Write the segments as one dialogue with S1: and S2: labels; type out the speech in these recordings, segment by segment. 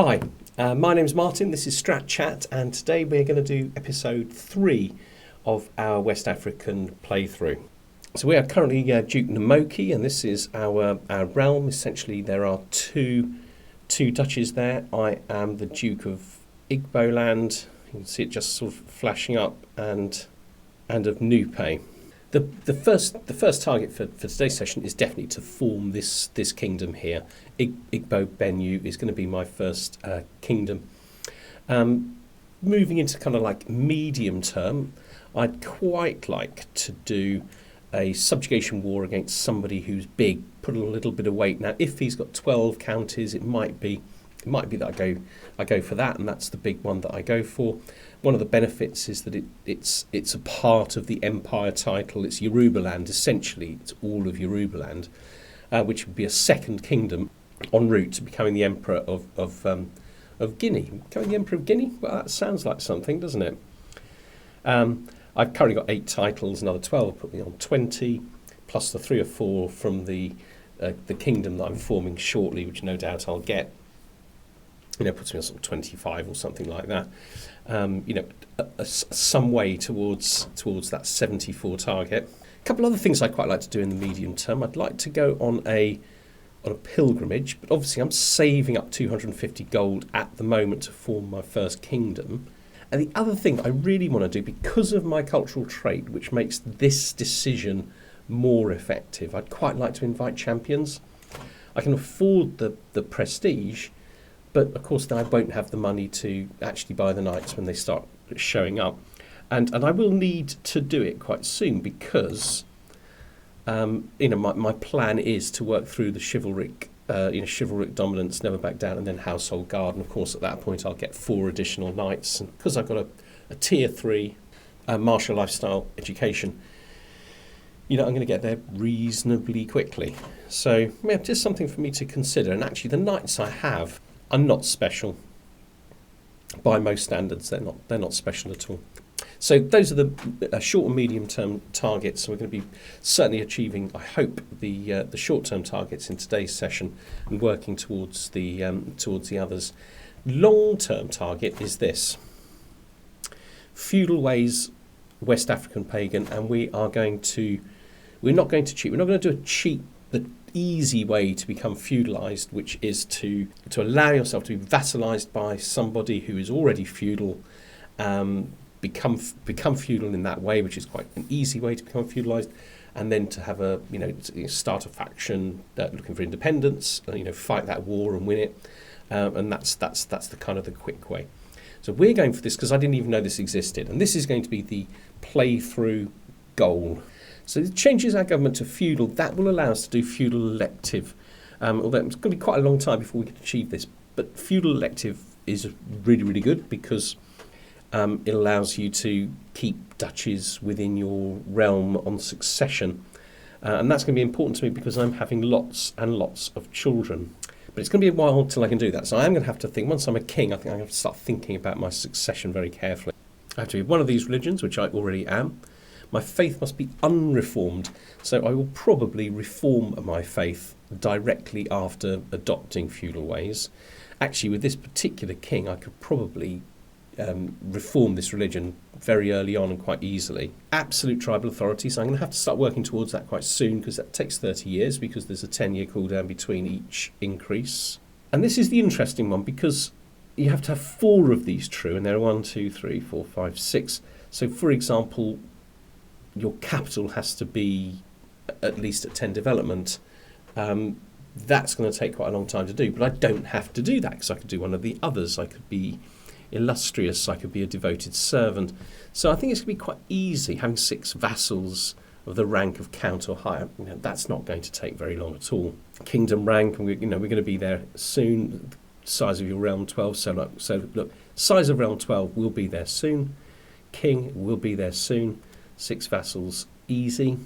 S1: Hi, my name's Martin, this is Strat Chat, and today we're going to do episode 3 of our West African playthrough. So we are currently Duke Namoki, and this is our realm. Essentially there are two duchies there. I am the Duke of Igboland, you can see it just sort of flashing up, and of Nupe. The first target for today's session is definitely to form this kingdom here. Igbo Benue is going to be my first kingdom. Moving into kind of like medium term, I'd quite like to do a subjugation war against somebody who's big, put a little bit of weight. Now, if he's got 12 counties, it might be that I go for that, and that's the big one that I go for. One of the benefits is that it's a part of the empire title. It's Yorubaland, essentially. It's all of Yorubaland, which would be a second kingdom en route to becoming the emperor of Guinea. Becoming the emperor of Guinea? Well, that sounds like something, doesn't it? I've currently got 8 titles. Another 12 put me on 20, plus the 3 or 4 from the kingdom that I'm forming shortly, which no doubt I'll get. Puts me on sort of 25 or something like that. Some way towards that 74 target. A couple other things I'd quite like to do in the medium term. I'd like to go on a pilgrimage, but obviously I'm saving up 250 gold at the moment to form my first kingdom. And the other thing I really want to do, because of my cultural trait, which makes this decision more effective, I'd quite like to invite champions. I can afford the prestige, but of course then I won't have the money to actually buy the knights when they start showing up. And I will need to do it quite soon because my plan is to work through the chivalric dominance, never back down, and then household guard. And of course at that point I'll get 4 additional knights. And because I've got a tier 3 martial lifestyle education, I'm going to get there reasonably quickly. So just something for me to consider. And actually the knights I have are not special by most standards. They're not special at all. So those are the short and medium term targets. We're going to be certainly achieving, I hope, the short term targets in today's session and working towards the others. Long term target is this: feudal ways, West African pagan, and we're not going to cheat. We're not going to do a cheat, the easy way to become feudalised, which is to allow yourself to be vassalised by somebody who is already feudal, become feudal in that way, which is quite an easy way to become feudalised, and then to have start a faction looking for independence, fight that war and win it, and that's the kind of the quick way. So we're going for this because I didn't even know this existed, and this is going to be the playthrough goal. So it changes our government to feudal. That will allow us to do feudal elective, although it's going to be quite a long time before we can achieve this. But feudal elective is really, really good because it allows you to keep duchies within your realm on succession. And that's going to be important to me because I'm having lots and lots of children. But it's going to be a while till I can do that. So I am going to have to think, once I'm a king, I think I'm going to have to start thinking about my succession very carefully. I have to be one of these religions, which I already am. My faith must be unreformed, so I will probably reform my faith directly after adopting feudal ways. Actually, with this particular king, I could probably reform this religion very early on and quite easily. Absolute tribal authority, so I'm going to have to start working towards that quite soon because that takes 30 years because there's a 10-year cooldown between each increase. And this is the interesting one because you have to have 4 of these true, and there are 1, 2, 3, 4, 5, 6. So, for example, your capital has to be at least at 10 development. That's going to take quite a long time to do, but I don't have to do that because I could do one of the others. I could be illustrious, I could be a devoted servant. So I think it's going to be quite easy having 6 vassals of the rank of count or higher. That's not going to take very long at all. Kingdom rank, and we're going to be there soon. Size of your realm 12. So look, size of realm 12 will be there soon. King will be there soon. 6 vassals, easy.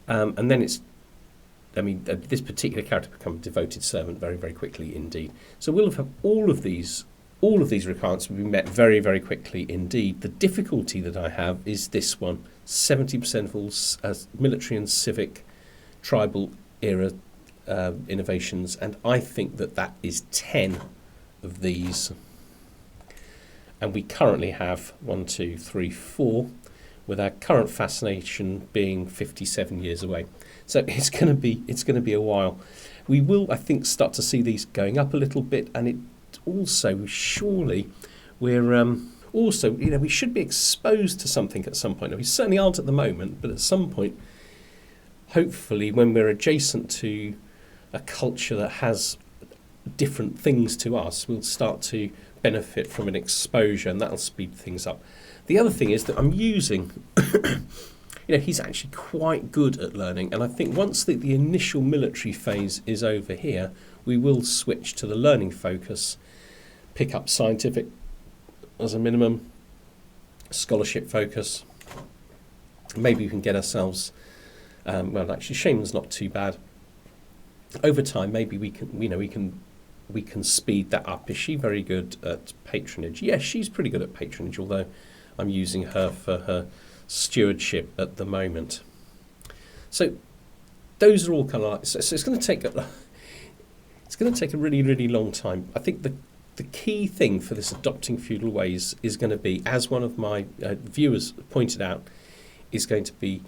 S1: And then this particular character becomes a devoted servant very, very quickly indeed. So we'll have all of these requirements will be met very, very quickly indeed. The difficulty that I have is this one: 70% of all military and civic tribal era innovations, and I think that is 10 of these. And we currently have 1, 2, 3, 4, with our current fascination being 57 years away. So it's going to be a while. We will, I think, start to see these going up a little bit, and it also surely we're also, we should be exposed to something at some point. We certainly aren't at the moment, but at some point, hopefully, when we're adjacent to a culture that has different things to us, we'll start to benefit from an exposure, and that'll speed things up. The other thing is that I'm using, he's actually quite good at learning, and I think once the initial military phase is over here, we will switch to the learning focus, pick up scientific as a minimum, scholarship focus. Maybe we can get ourselves, well, actually, Shaman's not too bad. Over time, maybe we can speed that up. Is she very good at patronage? Yes, she's pretty good at patronage, although I'm using her for her stewardship at the moment. So those are all kind of like, so it's going to take a really, really long time. I think the key thing for this adopting feudal ways is going to be, as one of my viewers pointed out, is going to be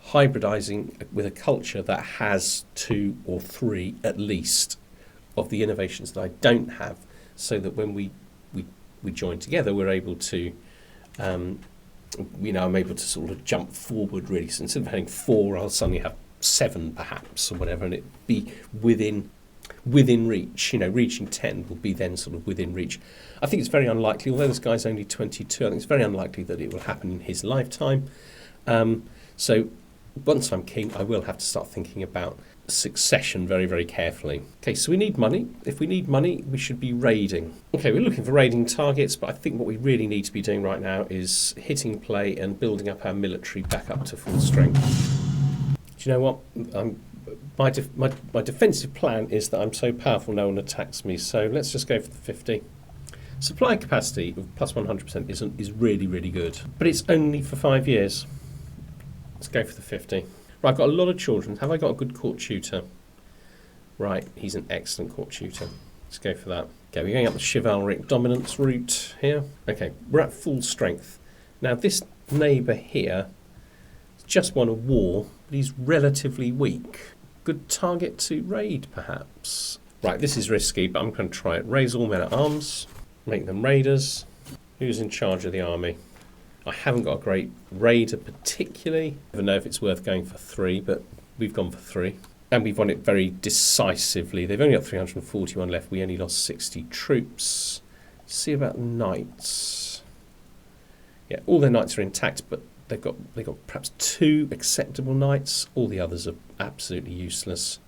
S1: hybridizing with a culture that has 2 or 3 at least of the innovations that I don't have, so that when we join together, we're able to, I'm able to sort of jump forward really. So instead of having 4, I'll suddenly have 7 perhaps, or whatever, and it be within reach. Reaching 10 will be then sort of within reach. I think it's very unlikely, although this guy's only 22, I think it's very unlikely that it will happen in his lifetime. So once I'm king, I will have to start thinking about succession very, very carefully. Okay, so we need money. If we need money, we should be raiding. Okay, we're looking for raiding targets, but I think what we really need to be doing right now is hitting play and building up our military back up to full strength. Do you know what? My defensive plan is that I'm so powerful no one attacks me, so let's just go for the 50. Supply capacity of plus 100% is really, really good, but it's only for 5 years. Let's go for the 50. Right, I've got a lot of children. Have I got a good court tutor? Right, he's an excellent court tutor. Let's go for that. Okay, we're going up the chivalric dominance route here. Okay, we're at full strength. Now, this neighbour here just won a war, but he's relatively weak. Good target to raid, perhaps. Right, this is risky, but I'm going to try it. Raise all men at arms. Make them raiders. Who's in charge of the army? I haven't got a great raider particularly. I don't know if it's worth going for 3, but we've gone for 3. And we've won it very decisively. They've only got 341 left. We only lost 60 troops. See about knights. Yeah, all their knights are intact, but they've got perhaps 2 acceptable knights. All the others are absolutely useless.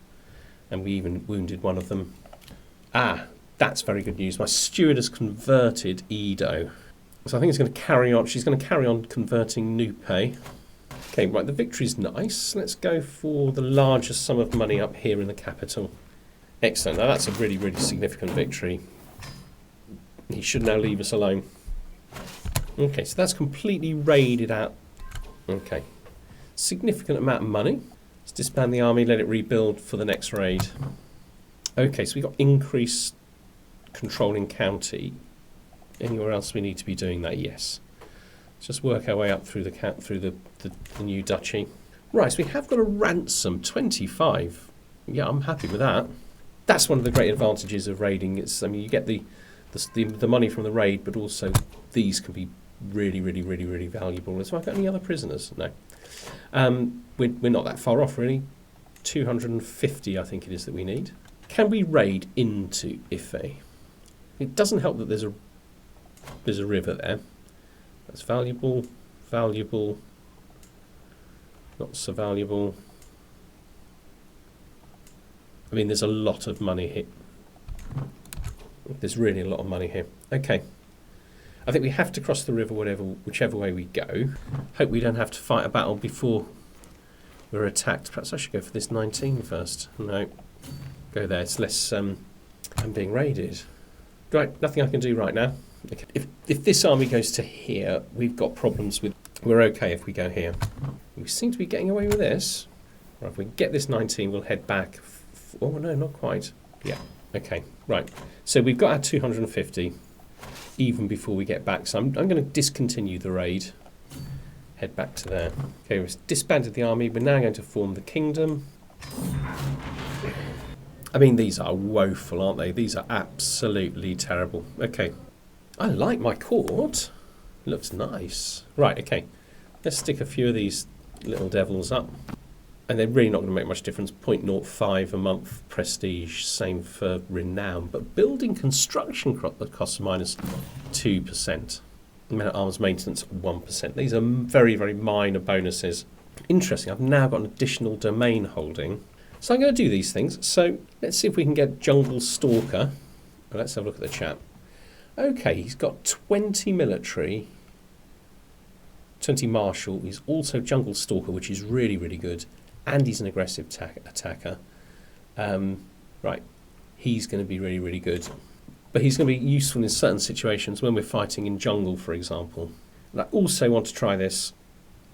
S1: And we even wounded one of them. Ah, that's very good news. My steward has converted Edo. So I think it's going to carry on. She's going to carry on converting Nupe. Okay, right, the victory's nice. Let's go for the largest sum of money up here in the capital. Excellent. Now that's a really, really significant victory. He should now leave us alone. Okay, so that's completely raided out. Okay. Significant amount of money. Let's disband the army, let it rebuild for the next raid. Okay, so we've got increased controlling county. Anywhere else we need to be doing that? Yes. Let's just work our way up through the new duchy. Right, so we have got a ransom, 25. Yeah, I'm happy with that. That's one of the great advantages of raiding. You get the money from the raid, but also these can be really, really, really, really valuable. So I've got any other prisoners? No. We're not that far off, really. 250, I think it is that we need. Can we raid into Ife? It doesn't help that there's a river there. That's valuable, not so valuable. I mean, there's a lot of money here. There's really a lot of money here. Okay. I think we have to cross the river whichever way we go. Hope we don't have to fight a battle before we're attacked. Perhaps I should go for this 19 first. No. Go there. It's less... I'm being raided. Right, nothing I can do right now. Okay. If this army goes to here, we've got problems with... We're okay if we go here. We seem to be getting away with this. Right, if we get this 19, we'll head back. Oh, no, not quite. Yeah. Okay, right. So we've got our 250 even before we get back. So I'm going to discontinue the raid. Head back to there. Okay, we've disbanded the army. We're now going to form the kingdom. I mean, these are woeful, aren't they? These are absolutely terrible. Okay. I like my court. Looks nice. Right, okay. Let's stick a few of these little devils up. And they're really not going to make much difference. 0.05 a month prestige, same for renown. But building construction costs minus 2%. Men at arms maintenance 1%. These are very, very minor bonuses. Interesting, I've now got an additional domain holding. So I'm going to do these things. So let's see if we can get Jungle Stalker. Well, let's have a look at the chat. Okay, he's got 20 military, 20 martial. He's also Jungle Stalker, which is really, really good. And he's an aggressive attacker. Right, he's going to be really, really good. But he's going to be useful in certain situations when we're fighting in jungle, for example. And I also want to try this.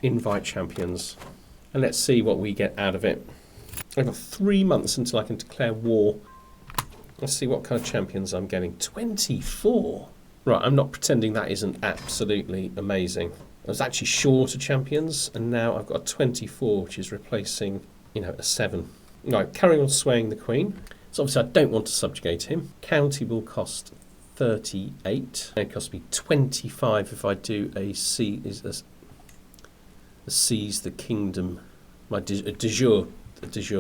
S1: Invite champions. And let's see what we get out of it. I've got 3 months until I can declare war. Let's see what kind of champions I'm getting. 24. Right, I'm not pretending that isn't absolutely amazing. I was actually short of champions, and now I've got a 24, which is replacing, a 7. Right, carrying on swaying the queen. So obviously I don't want to subjugate him. County will cost 38. It costs me 25 if I do a seize the kingdom. My de jure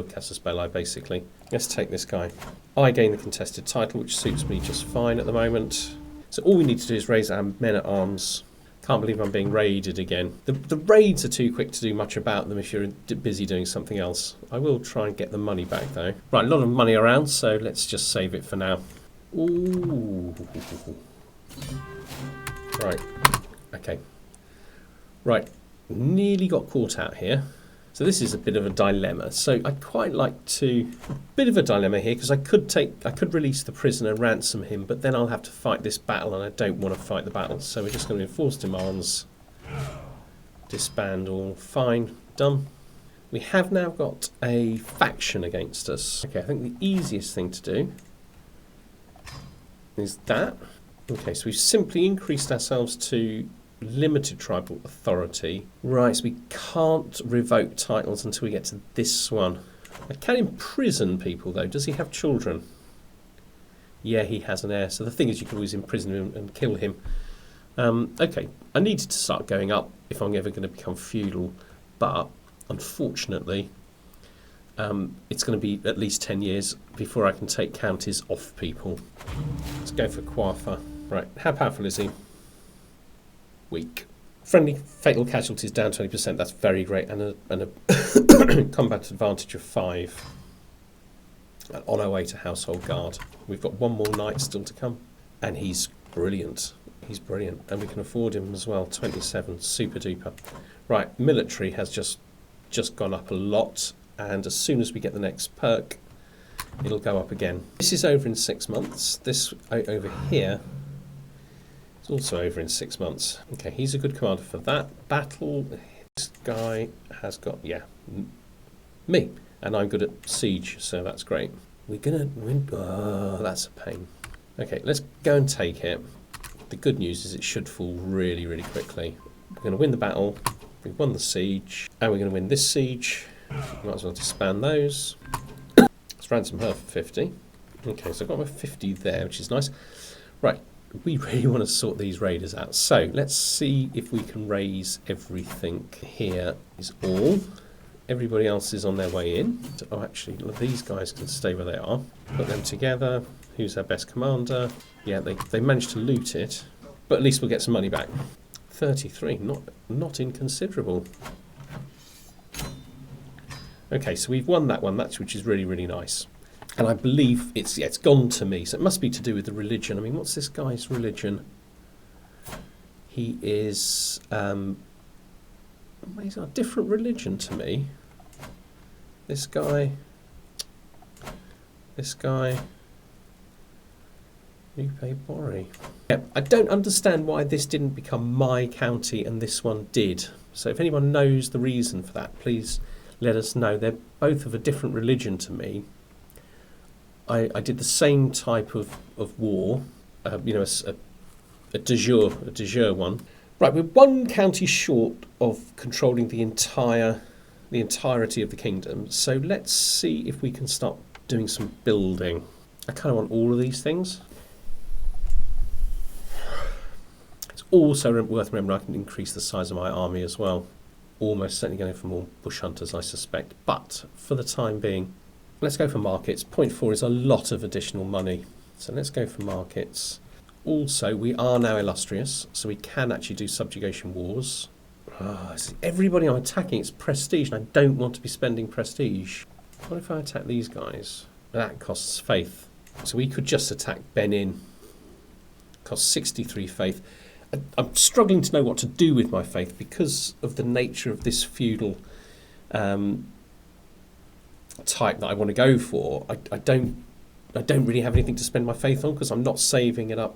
S1: casus belli, basically. Let's take this guy. I gain the contested title, which suits me just fine at the moment. So all we need to do is raise our men at arms. Can't believe I'm being raided again. The raids are too quick to do much about them if you're busy doing something else. I will try and get the money back though. Right, a lot of money around, so let's just save it for now. Ooh. Right, okay. Right, nearly got caught out here. So this is a bit of a dilemma. So I'd quite like to, a bit of a dilemma here, because I could release the prisoner, ransom him, but then I'll have to fight this battle, and I don't want to fight the battle. So we're just going to enforce demands, disband all, fine, done. We have now got a faction against us. Okay, I think the easiest thing to do is that. Okay, so we've simply increased ourselves to limited tribal authority. Right, so we can't revoke titles until we get to this one. I can imprison people though. Does he have children? Yeah, he has an heir. So the thing is, you can always imprison him and kill him. Okay, I needed to start going up if I'm ever going to become feudal, but unfortunately it's going to be at least 10 years before I can take counties off people. Let's go for Quafa. Right, how powerful is he? Weak. Friendly fatal casualties down 20%. That's very great, and a combat advantage of 5. And on our way to household guard. We've got one more knight still to come, and he's brilliant. He's brilliant, and we can afford him as well. 27, super duper. Right, military has just gone up a lot, and as soon as we get the next perk, it'll go up again. This is over in 6 months. This over here. Also over in 6 months. Okay, he's a good commander for that battle. This guy has got, me. And I'm good at siege, so that's great. We're gonna win. Oh, that's a pain. Okay, let's go and take it. The good news is it should fall really, really quickly. We're gonna win the battle. We've won the siege. And we're gonna win this siege. Might as well disband those. Let's ransom her for 50. Okay, so I've got my 50 there, which is nice. Right. We really want to sort these raiders out. So let's see if we can raise everything. Here is all. Everybody else is on their way in. Oh, actually, these guys can stay where they are. Put them together. Who's our best commander? Yeah, they managed to loot it. But at least we'll get some money back. 33, not inconsiderable. Okay, so we've won that one, which is really, really nice. And I believe it's gone to me, so it must be to do with the religion. I mean, what's this guy's religion? He is he's got a different religion to me. This guy, Lupe Bori. Yeah, I don't understand why this didn't become my county and this one did. So if anyone knows the reason for that, please let us know. They're both of a different religion to me. I did the same type of war, you know, a de jure one. Right, we're one county short of controlling the entirety of the kingdom. So let's see if we can start doing some building. I kind of want all of these things. It's also worth remembering I can increase the size of my army as well. Almost certainly going for more bush hunters, I suspect. But for the time being, let's go for markets. 0.4 is a lot of additional money. So let's go for markets. Also, we are now illustrious, so we can actually do subjugation wars. Everybody I'm attacking, it's prestige, and I don't want to be spending prestige. What if I attack these guys? That costs faith. So we could just attack Benin. Costs 63 faith. I'm struggling to know what to do with my faith because of the nature of this feudal type that I want to go for. I don't really have anything to spend my faith on because I'm not saving it up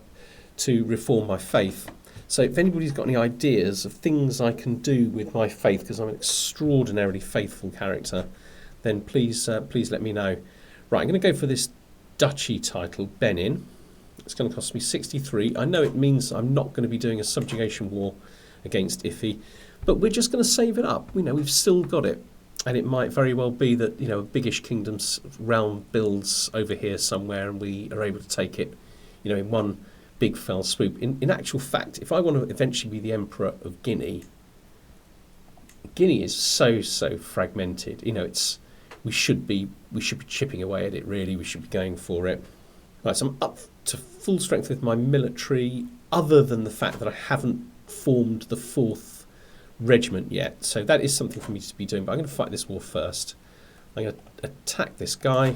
S1: to reform my faith. So if anybody's got any ideas of things I can do with my faith, because I'm an extraordinarily faithful character, then please let me know. Right, I'm going to go for this duchy title, Benin. It's going to cost me 63. I know it means I'm not going to be doing a subjugation war against Iffy, but we're just going to save it up. We've still got it. And it might very well be that, a biggish kingdom's realm builds over here somewhere and we are able to take it, in one big fell swoop. In actual fact, if I want to eventually be the Emperor of Guinea, Guinea is so fragmented. We should be chipping away at it, really. We should be going for it. Right, so I'm up to full strength with my military, other than the fact that I haven't formed the 4th regiment yet. So that is something for me to be doing, but I'm going to fight this war first. I'm going to attack this guy.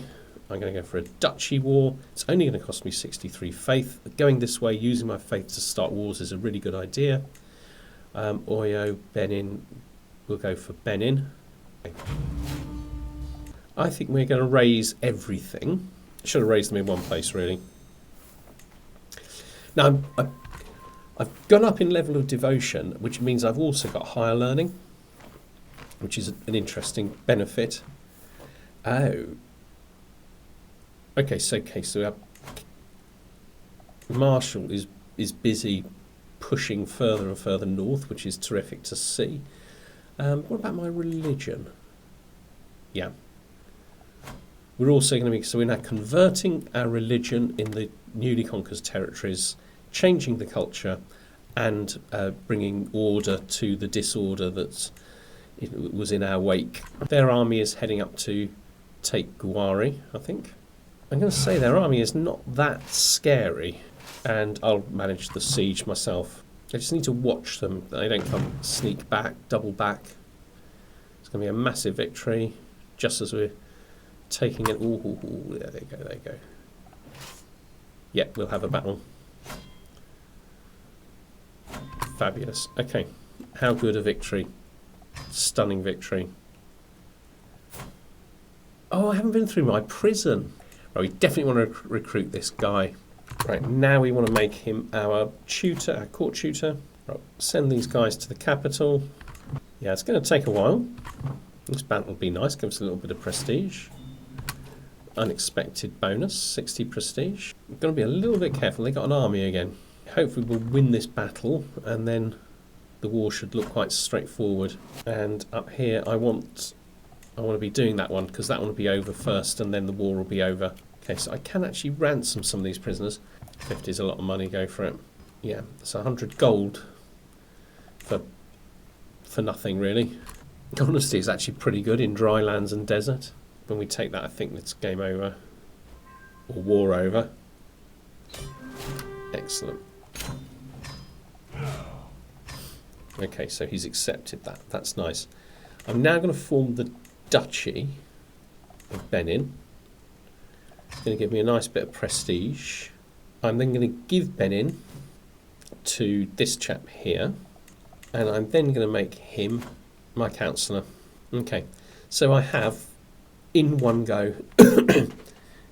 S1: I'm going to go for a duchy war. It's only going to cost me 63 faith. Going this way, using my faith to start wars is a really good idea. Oyo, Benin. We'll go for Benin. Okay. I think we're going to raise everything. Should have raised them in one place, really. Now, I've gone up in level of devotion, which means I've also got higher learning, which is an interesting benefit. Oh. Okay, so our Marshal is busy pushing further and further north, which is terrific to see. What about my religion? Yeah. We're also going to be, so we're now converting our religion in the newly conquered territories, changing the culture, and bringing order to the disorder that was in our wake. Their army is heading up to take Guari, I think. I'm going to say their army is not that scary, and I'll manage the siege myself. I just need to watch them. They don't come sneak back, double back. It's going to be a massive victory, just as we're taking it. Ooh, there they go. Yeah, we'll have a battle. Fabulous. Okay, how good a victory. Stunning victory. Oh, I haven't been through my prison. Right, we definitely want to recruit this guy. Right, now we want to make him our tutor, our court tutor. Right, send these guys to the capital. Yeah, it's going to take a while. This battle will be nice, give us a little bit of prestige. Unexpected bonus, 60 prestige. We're going to be a little bit careful. They got an army again. Hopefully we'll win this battle, and then the war should look quite straightforward. And up here, I want to be doing that one, because that one will be over first, and then the war will be over. Okay, so I can actually ransom some of these prisoners. 50 is a lot of money, go for it. Yeah, it's 100 gold for nothing, really. Honesty is actually pretty good in dry lands and desert. When we take that, I think it's game over. Or war over. Excellent. Okay, so he's accepted that. That's nice. I'm now going to form the Duchy of Benin. It's going to give me a nice bit of prestige. I'm then going to give Benin to this chap here. And I'm then going to make him my councillor. Okay, so I have, in one go,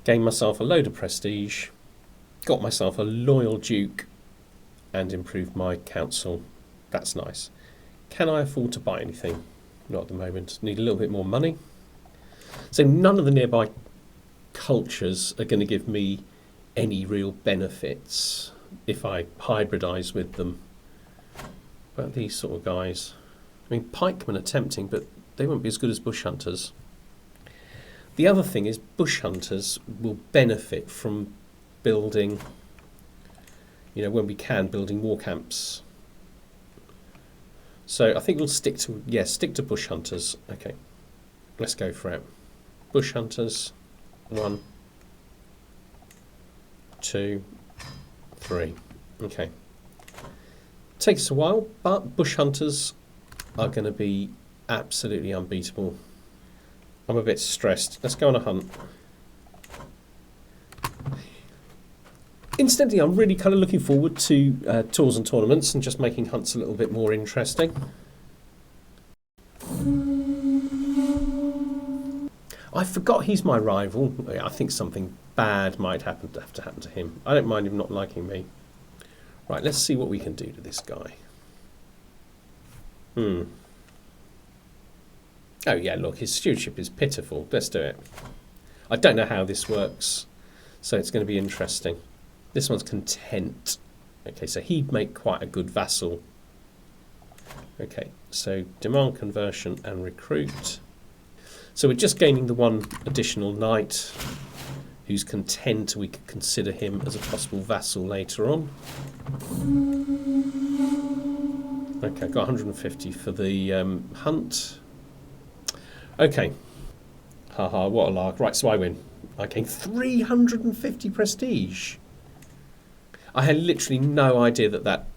S1: gained myself a load of prestige, got myself a loyal duke, and improved my council. That's nice. Can I afford to buy anything? Not at the moment. Need a little bit more money. So none of the nearby cultures are going to give me any real benefits if I hybridise with them. But these sort of guys, I mean, pikemen are tempting, but they won't be as good as bush hunters. The other thing is bush hunters will benefit from building, when we can, building war camps. So I think we'll stick to bush hunters. Okay, let's go for it. Bush hunters, 1, 2, 3. Okay. Takes a while, but bush hunters are going to be absolutely unbeatable. I'm a bit stressed. Let's go on a hunt. Incidentally, I'm really kind of looking forward to tours and tournaments and just making hunts a little bit more interesting. I forgot he's my rival. I think something bad might have to happen to him. I don't mind him not liking me. Right, let's see what we can do to this guy. Oh yeah, look, his stewardship is pitiful. Let's do it. I don't know how this works, so it's going to be interesting. This one's content. Okay, so he'd make quite a good vassal. Okay, so demand conversion and recruit. So we're just gaining the one additional knight who's content. We could consider him as a possible vassal later on. Okay, got 150 for the hunt. Okay. Haha, what a lark. Right, so I win. I gained 350 prestige. I had literally no idea that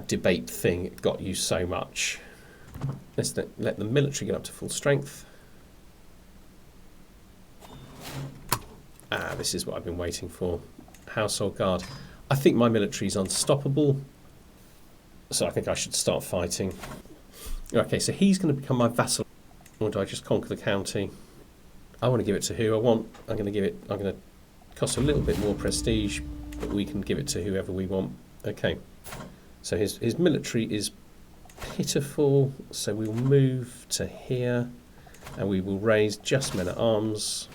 S1: debate thing got you so much. Let's let the military get up to full strength. Ah, this is what I've been waiting for. Household Guard. I think my military is unstoppable, so I think I should start fighting. Okay, so he's going to become my vassal. Or do I just conquer the county? I want to give it to who I want. I'm going to cost a little bit more prestige, but we can give it to whoever we want. Okay, so his military is pitiful, so we will move to here, and we will raise just men at arms.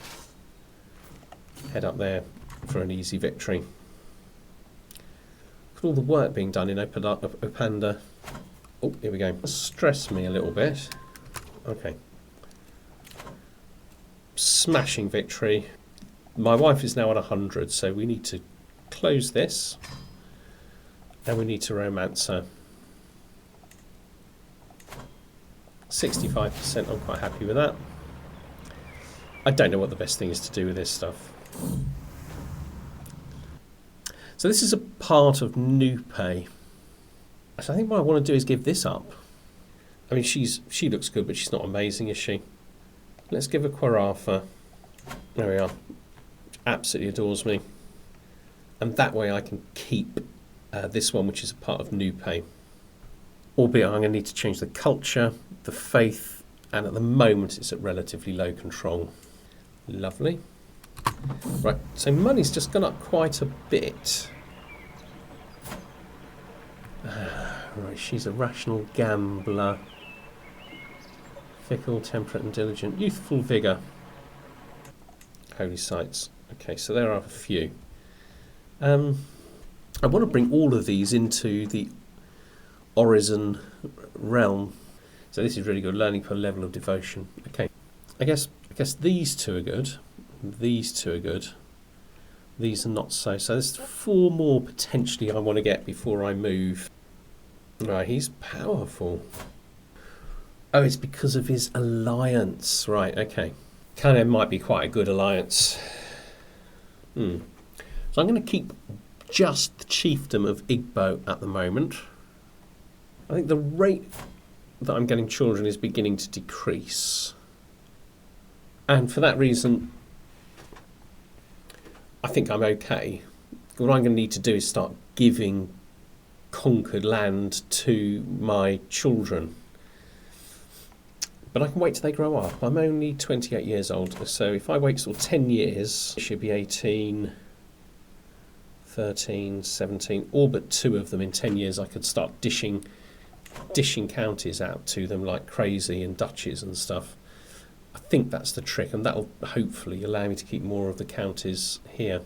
S1: Head up there for an easy victory. Look at all the work being done in Opanda. Oh, here we go. Stress me a little bit. Okay. Smashing victory. My wife is now on 100, so we need to close this. And we need to romance her. 65%, I'm quite happy with that. I don't know what the best thing is to do with this stuff. So this is a part of Nupe. So I think what I want to do is give this up. I mean, she looks good, but she's not amazing, is she? Let's give her Quarafa. There we are. Absolutely adores me. And that way I can keep this one, which is a part of Nupe. Albeit I'm going to need to change the culture, the faith, and at the moment it's at relatively low control. Lovely. Right, so money's just gone up quite a bit. Right, she's a rational gambler. Fickle, temperate and diligent. Youthful vigour. Holy sites. Okay, so there are a few. I want to bring all of these into the Orison realm. So this is really good. Learning per level of devotion. Okay. I guess these two are good. These two are good. These are not so. So there's 4 more potentially I want to get before I move. Right, he's powerful. Oh, it's because of his alliance. Right, okay. Kind of might be quite a good alliance. So I'm going to keep just the chiefdom of Igbo at the moment. I think the rate that I'm getting children is beginning to decrease. And for that reason, I think I'm okay. What I'm going to need to do is start giving conquered land to my children. But I can wait till they grow up. I'm only 28 years old, so if I wait till 10 years, it should be 18, 13, 17, all but 2 of them in 10 years I could start dishing counties out to them like crazy and duchies and stuff. I think that's the trick, and that'll hopefully allow me to keep more of the counties here.